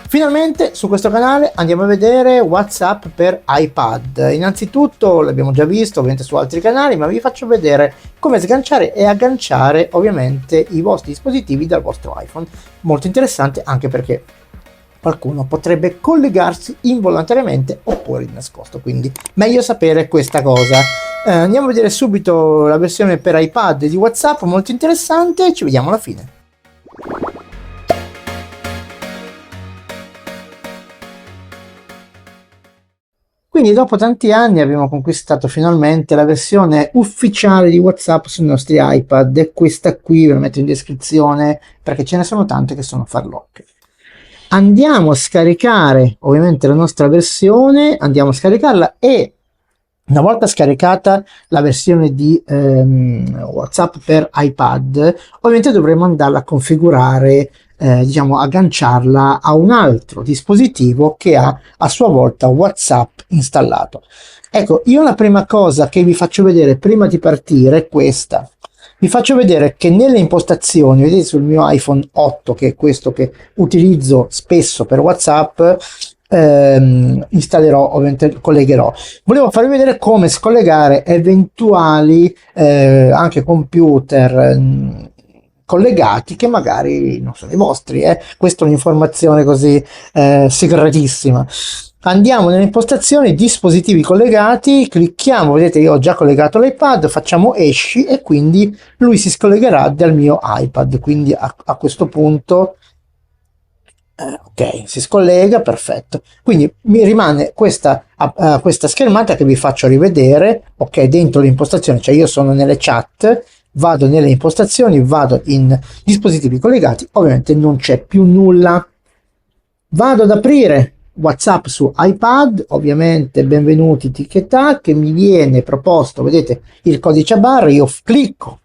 Finalmente su questo canale andiamo a vedere WhatsApp per iPad. Innanzitutto l'abbiamo già visto ovviamente su altri canali, ma vi faccio vedere come sganciare e agganciare ovviamente i vostri dispositivi dal vostro iPhone. Molto interessante, anche perché qualcuno potrebbe collegarsi involontariamente oppure di nascosto, quindi meglio sapere questa cosa. Andiamo a vedere subito la versione per iPad di WhatsApp, molto interessante, ci vediamo alla fine. Quindi dopo tanti anni abbiamo conquistato finalmente la versione ufficiale di WhatsApp sui nostri iPad, e questa qui ve la metto in descrizione perché ce ne sono tante che sono farlocche. Andiamo a scaricare ovviamente la nostra versione, andiamo a scaricarla, e una volta scaricata la versione di WhatsApp per iPad, ovviamente dovremo andarla a configurare, diciamo agganciarla a un altro dispositivo che ha a sua volta WhatsApp installato. Ecco, io la prima cosa che vi faccio vedere prima di partire è questa. Vi faccio vedere che nelle impostazioni, vedete sul mio iPhone 8, che è questo che utilizzo spesso per WhatsApp, installerò, ovviamente collegherò. Volevo farvi vedere come scollegare eventuali anche computer collegati che magari non sono i vostri. Questa è un'informazione così segretissima. Andiamo nelle impostazioni, dispositivi collegati, clicchiamo, vedete io ho già collegato l'iPad, facciamo esci e quindi lui si scollegherà dal mio iPad. Quindi a questo punto ok, si scollega, perfetto. Quindi mi rimane questa schermata che vi faccio rivedere. Ok, dentro l'impostazione, cioè io sono nelle chat, vado nelle impostazioni, vado in dispositivi collegati, ovviamente non c'è più nulla. Vado ad aprire WhatsApp su iPad, ovviamente benvenuti tic che mi viene proposto, vedete il codice a barre, io clicco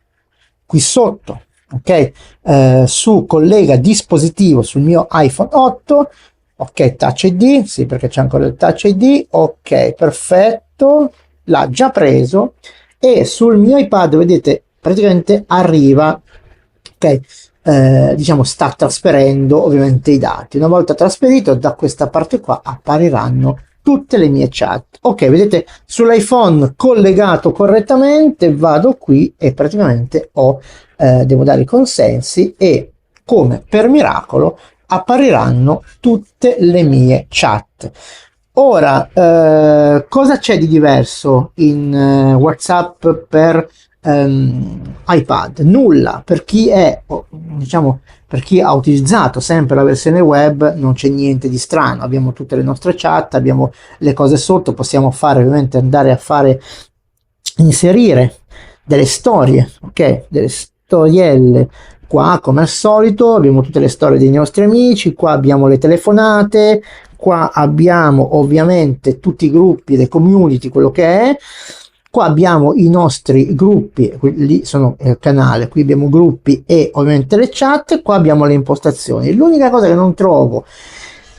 qui sotto, ok, su collega dispositivo sul mio iPhone 8, ok, Touch ID, sì, perché c'è ancora il Touch ID, ok, perfetto, l'ha già preso, e sul mio iPad vedete praticamente arriva, ok, diciamo sta trasferendo ovviamente i dati. Una volta trasferito, da questa parte qua appariranno tutte le mie chat. Ok, vedete sull'iPhone collegato correttamente, vado qui e praticamente devo dare i consensi, e come per miracolo appariranno tutte le mie chat. Ora, cosa c'è di diverso in WhatsApp per iPad? Nulla. Per chi è, diciamo, per chi ha utilizzato sempre la versione web non c'è niente di strano, abbiamo tutte le nostre chat, abbiamo le cose sotto, possiamo fare ovviamente andare a fare, inserire delle storie, ok, delle storielle. Qua come al solito abbiamo tutte le storie dei nostri amici, qua abbiamo le telefonate, qua abbiamo ovviamente tutti i gruppi, le community, quello che è. Qua abbiamo i nostri gruppi, lì sono il canale, qui abbiamo gruppi e ovviamente le chat, qua abbiamo le impostazioni. L'unica cosa che non trovo,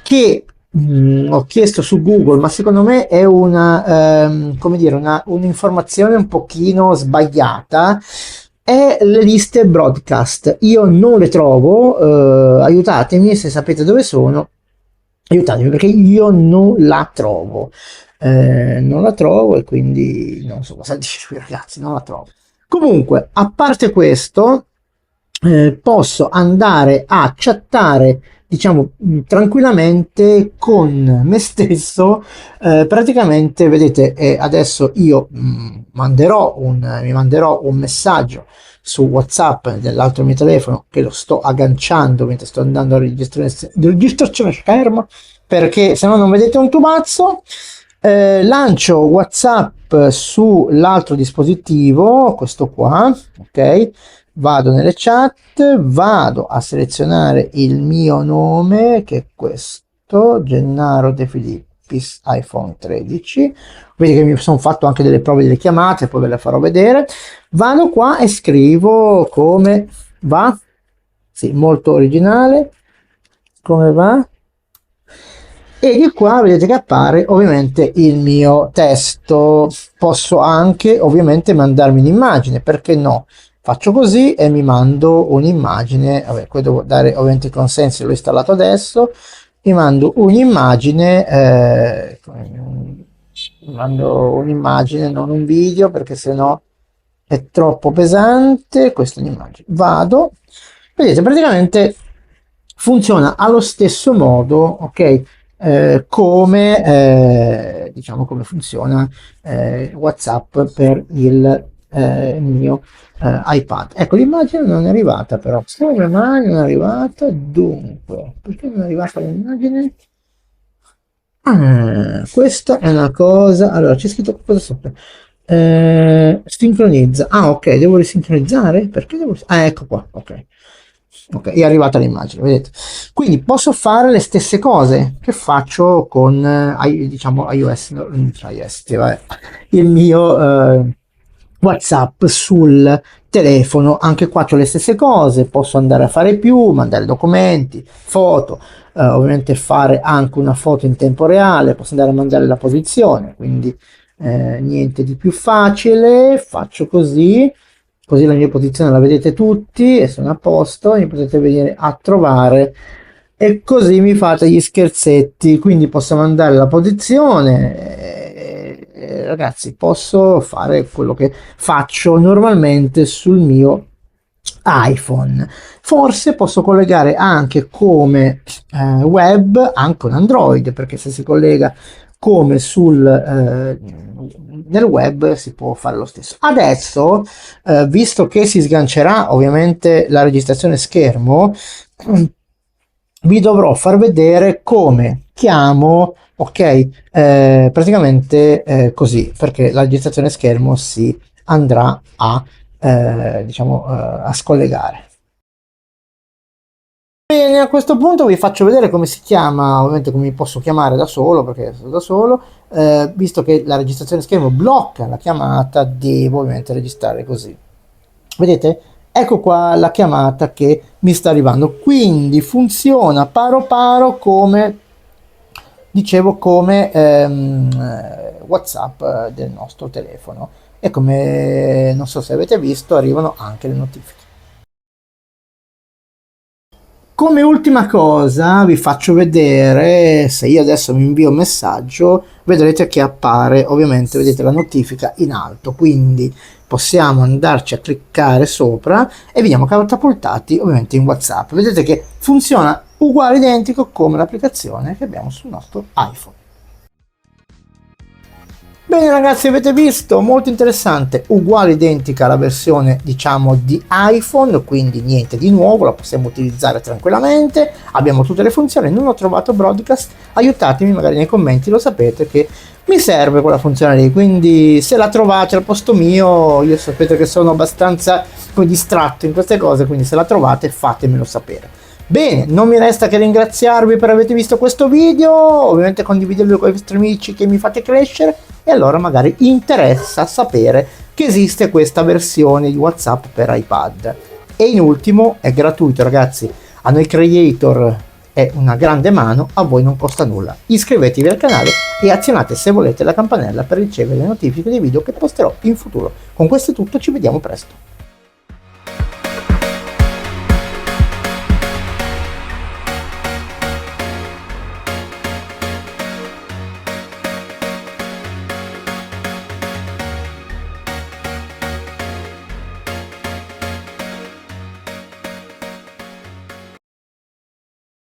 che ho chiesto su Google, ma secondo me è una, come dire, un'informazione un pochino sbagliata, è le liste broadcast. Io non le trovo, aiutatemi se sapete dove sono, aiutatemi perché io non la trovo. Non la trovo, e quindi non so cosa dire qui, ragazzi, non la trovo. Comunque, a parte questo, posso andare a chattare, diciamo, tranquillamente con me stesso. Praticamente vedete, adesso io mi manderò un messaggio su WhatsApp dell'altro mio telefono, che lo sto agganciando mentre sto andando a registrazione schermo, perché se no non vedete un tubazzo. Lancio WhatsApp sull'altro dispositivo, questo qua, ok, vado nelle chat, vado a selezionare il mio nome, che è questo, Gennaro De Filippis, iPhone 13. Vedete che mi sono fatto anche delle prove delle chiamate, poi ve le farò vedere. Vado qua e scrivo come va, sì, molto originale, come va. E di qua vedete che appare ovviamente il mio testo. Posso anche ovviamente mandarmi un'immagine, perché no? Faccio così e mi mando un'immagine. Vabbè, poi devo dare ovviamente il consenso, l'ho installato adesso, vi mando un'immagine, mando un'immagine, non un video, perché sennò è troppo pesante. Questa è un'immagine. Vado, vedete, praticamente funziona allo stesso modo, ok? Come diciamo come funziona WhatsApp per il mio iPad. Ecco, l'immagine non è arrivata, però come mai non è arrivata? Dunque, perché non è arrivata l'immagine? Questa è una cosa. Allora, c'è scritto cosa sopra. Sincronizza. Ah, ok, devo risincronizzare? Perché devo. Ah, ecco qua, ok. Ok, è arrivata l'immagine, vedete? Quindi posso fare le stesse cose che faccio con diciamo iOS, cioè iOS, sì, vabbè, il mio WhatsApp sul telefono. Anche qua c'ho le stesse cose, posso andare a fare più, mandare documenti, foto, ovviamente fare anche una foto in tempo reale, posso andare a mandare la posizione, quindi niente di più facile. Faccio così, così la mia posizione la vedete tutti e sono a posto, mi potete venire a trovare e così mi fate gli scherzetti. Quindi posso mandare la posizione ragazzi, posso fare quello che faccio normalmente sul mio iPhone. Forse posso collegare anche come web anche un Android, perché se si collega come nel web si può fare lo stesso. Adesso, visto che si sgancerà ovviamente la registrazione schermo, vi dovrò far vedere come chiamo, ok, praticamente così, perché la registrazione schermo si andrà a diciamo a scollegare. Bene, a questo punto vi faccio vedere come si chiama, ovviamente come mi posso chiamare da solo, perché sono da solo. Visto che la registrazione schermo blocca la chiamata, devo ovviamente registrare così. Vedete? Ecco qua la chiamata che mi sta arrivando. Quindi funziona paro paro come, dicevo, come WhatsApp del nostro telefono. E come, non so se avete visto, arrivano anche le notifiche. Come ultima cosa vi faccio vedere, se io adesso mi invio un messaggio, vedrete che appare, ovviamente vedete la notifica in alto, quindi possiamo andarci a cliccare sopra e veniamo catapultati ovviamente in WhatsApp. Vedete che funziona uguale, identico come l'applicazione che abbiamo sul nostro iPhone. Bene ragazzi, avete visto, molto interessante, uguale identica alla versione diciamo di iPhone, quindi niente di nuovo, la possiamo utilizzare tranquillamente, abbiamo tutte le funzioni. Non ho trovato broadcast, aiutatemi magari nei commenti, lo sapete che mi serve quella funzione lì, quindi se la trovate al posto mio, io sapete che sono abbastanza distratto in queste cose, quindi se la trovate fatemelo sapere. Bene, non mi resta che ringraziarvi per aver visto questo video, ovviamente condividerlo con i vostri amici che mi fate crescere, e allora magari interessa sapere che esiste questa versione di WhatsApp per iPad. E in ultimo, è gratuito ragazzi, a noi creator è una grande mano, a voi non costa nulla. Iscrivetevi al canale e azionate se volete la campanella per ricevere le notifiche dei video che posterò in futuro. Con questo è tutto, ci vediamo presto.